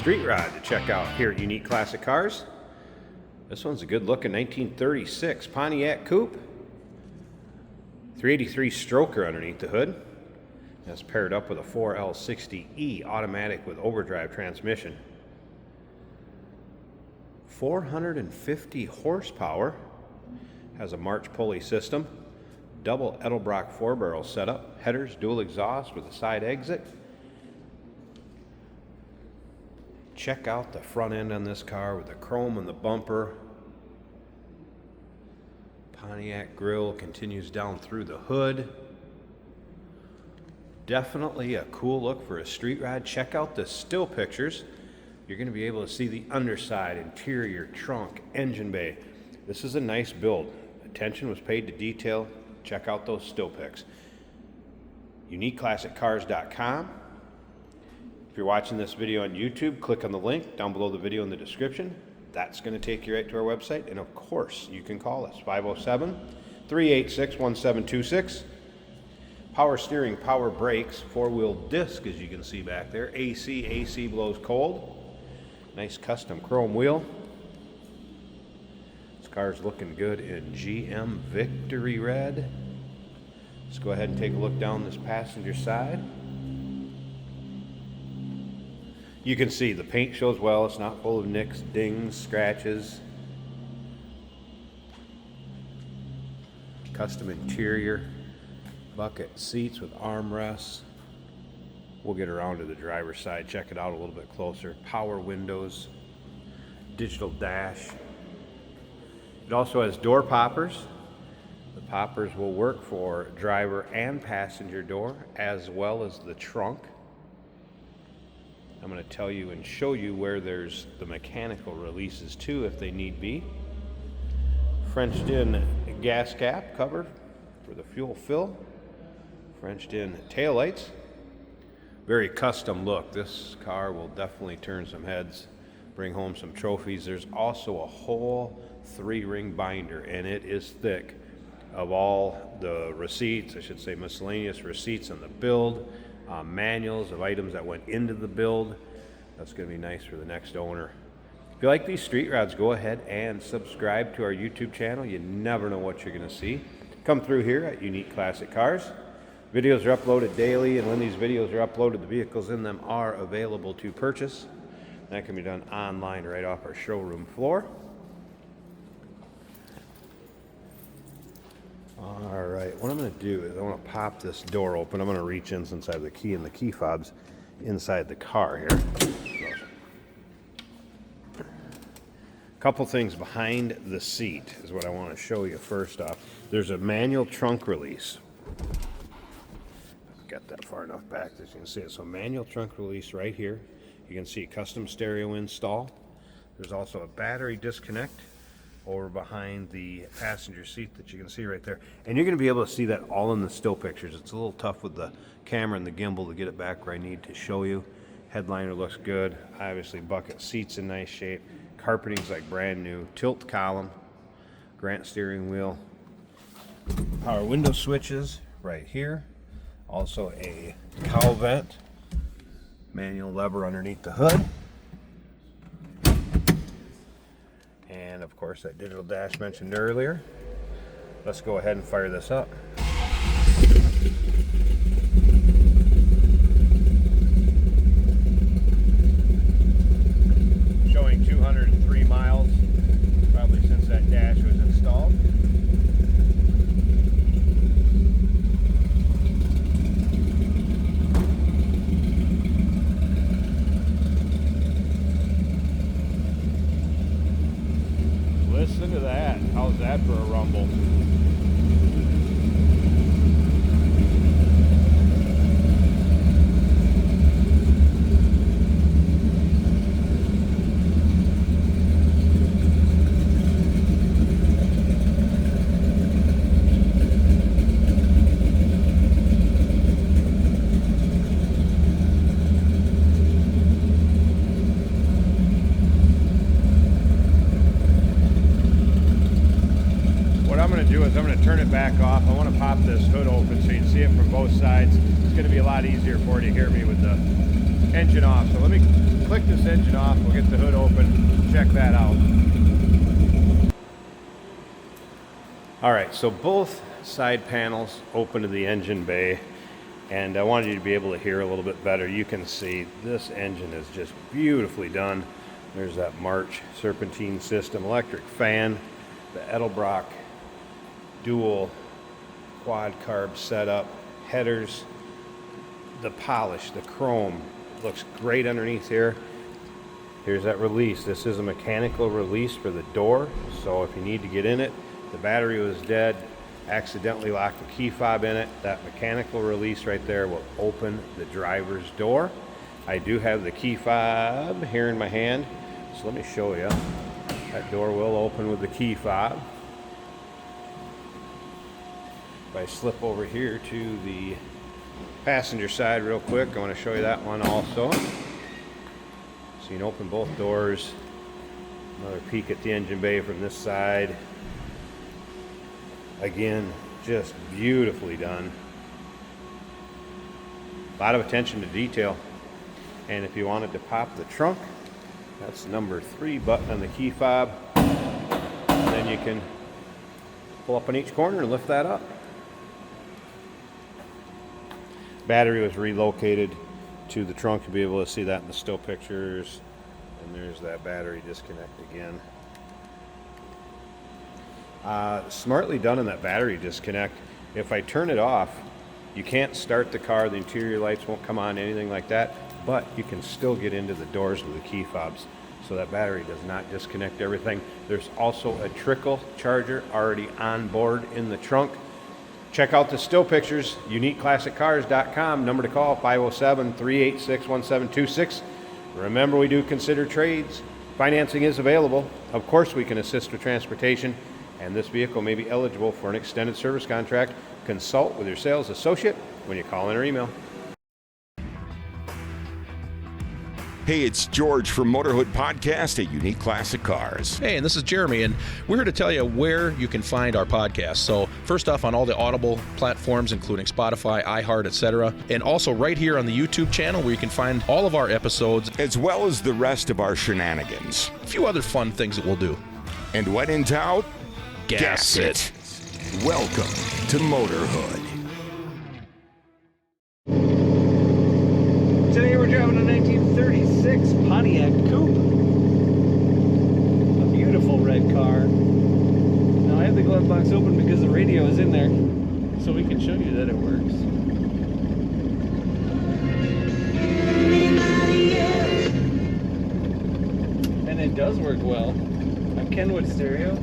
street rod to check out here at Unique Classic Cars. This one's a good looking 1936 Pontiac Coupe. 383 stroker underneath the hood. That's paired up with a 4L60E automatic with overdrive transmission. 450 horsepower. Has a March pulley system. Double Edelbrock 4-barrel setup. Headers, dual exhaust with a side exit. Check out the front end on this car with the chrome on the bumper. Pontiac grille continues down through the hood. Definitely a cool look for a street ride. Check out the still pictures. You're going to be able to see the underside, interior, trunk, engine bay. This is a nice build. Attention was paid to detail. Check out those still pics. UniqueClassicCars.com. If you're watching this video on YouTube, click on the link down below the video in the description. That's going to take you right to our website. And of course, you can call us 507-386-1726. Power steering, power brakes, four-wheel disc, as you can see back there. AC blows cold. Nice custom chrome wheel. This car's looking good in GM Victory Red. Let's go ahead and take a look down this passenger side. You can see the paint shows well. It's not full of nicks, dings, scratches. Custom interior. Bucket seats with armrests. We'll get around to the driver's side, check it out a little bit closer. Power windows. Digital dash. It also has door poppers. The poppers will work for driver and passenger door, as well as the trunk. I'm going to tell you and show you where there's the mechanical releases too, if they need be. Frenched in gas cap cover for the fuel fill. Frenched in taillights. Very custom look. This car will definitely turn some heads, bring home some trophies. There's also a whole 3-ring binder, and it is thick, of all the receipts, I should say miscellaneous receipts on the build. Manuals of items that went into the build. That's going to be nice for the next owner. If you like these street rods, go ahead and subscribe to our YouTube channel. You never know what you're going to see. Come through here at Unique Classic Cars. Videos are uploaded daily, and when these videos are uploaded, the vehicles in them are available to purchase. That can be done online right off our showroom floor. All right, what I'm going to do is I want to pop this door open. I'm going to reach in since I have the key and the key fobs inside the car here. A couple things behind the seat is what I want to show you first off. There's a manual trunk release. Got that far enough back that you can see it. So manual trunk release right here. You can see custom stereo install. There's also a battery disconnect over behind the passenger seat that you can see right there. And you're going to be able to see that all in the still pictures. It's a little tough with the camera and the gimbal to get it back where I need to show you. Headliner looks good. Obviously bucket seats in nice shape. Carpeting's like brand new. Tilt column. Grant steering wheel. Power window switches right here. Also a cowl vent. Manual lever underneath the hood. And of course that digital dash mentioned earlier. Let's go ahead and fire this up. Showing 203 miles, probably since that dash was installed. Listen to that. How's that for a rumble? I'm going to turn it back off. I want to pop this hood open so you can see it from both sides. It's going to be a lot easier for you to hear me with the engine off. So let me click this engine off. We'll get the hood open, check that out. All right, so both side panels open to the engine bay, and I wanted you to be able to hear a little bit better. You can see this engine is just beautifully done. There's that March serpentine system, electric fan, the Edelbrock dual quad carb setup, headers, the polish, the chrome, looks great underneath here. Here's that release. This is a mechanical release for the door, so if you need to get in it, the battery was dead, accidentally locked the key fob in it, that mechanical release right there will open the driver's door. I do have the key fob here in my hand, so let me show you. That door will open with the key fob. If I slip over here to the passenger side real quick, I want to show you that one also. So you can open both doors. Another peek at the engine bay from this side. Again, just beautifully done. A lot of attention to detail. And if you wanted to pop the trunk, that's number 3 button on the key fob. And then you can pull up on each corner and lift that up. Battery was relocated to the trunk. You'll be able to see that in the still pictures. And there's that battery disconnect again. Smartly done in that battery disconnect. If I turn it off, you can't start the car, the interior lights won't come on, anything like that, but you can still get into the doors with the key fobs. So that battery does not disconnect everything. There's also a trickle charger already on board in the trunk. Check out the still pictures, uniqueclassiccars.com. Number to call, 507-386-1726. Remember, we do consider trades. Financing is available. Of course, we can assist with transportation, and this vehicle may be eligible for an extended service contract. Consult with your sales associate when you call in or email. Hey, it's George from Motorhood Podcast at Unique Classic Cars. Hey, and this is Jeremy, and we're here to tell you where you can find our podcast. So first off, on all the Audible platforms, including Spotify, iHeart, etc., and also right here on the YouTube channel where you can find all of our episodes, as well as the rest of our shenanigans. A few other fun things that we'll do. And when in doubt, gas it. Welcome to Motorhood. Today we're driving a 1936 Pontiac Coupe. A beautiful red car. Now I have the glove box open because the radio is in there, so we can show you that it works. And it does work well. A Kenwood stereo.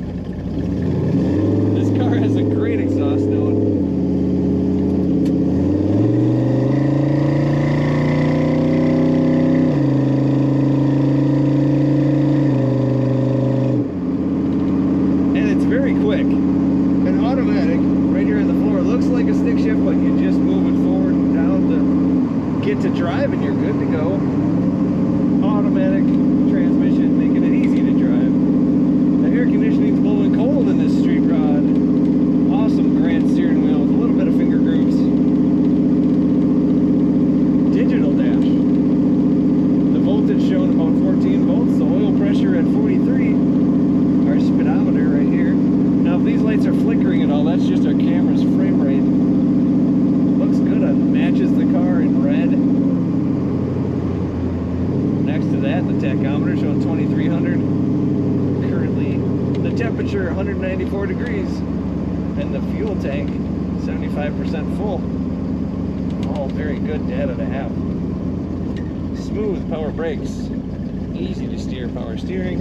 This car has a great exhaust note. To drive and you're good to go. Automatic transmission, making it easy to drive. The air conditioning's blowing cold in this street rod. Awesome grand steering wheel with a little bit of finger grooves. Digital dash. The voltage showing about 14 volts. The oil pressure at 43. Our speedometer right here. Now if these lights are flickering at all, that's just our camera's frame rate. Looks good. It matches the car in red. Next to that, the tachometer showing 2300. Currently, the temperature 194 degrees, and the fuel tank 75% full. All very good data to have. Smooth power brakes, easy to steer power steering.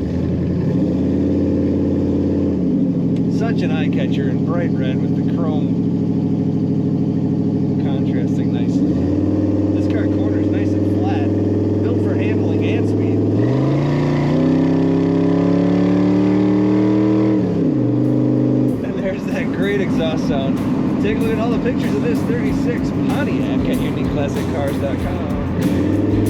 Such an eye catcher in bright red with the chrome contrasting nice. This car corners nice and flat, built for handling and speed. And there's that great exhaust sound. Take a look at all the pictures of this 36 Pontiac at uniqueclassiccars.com.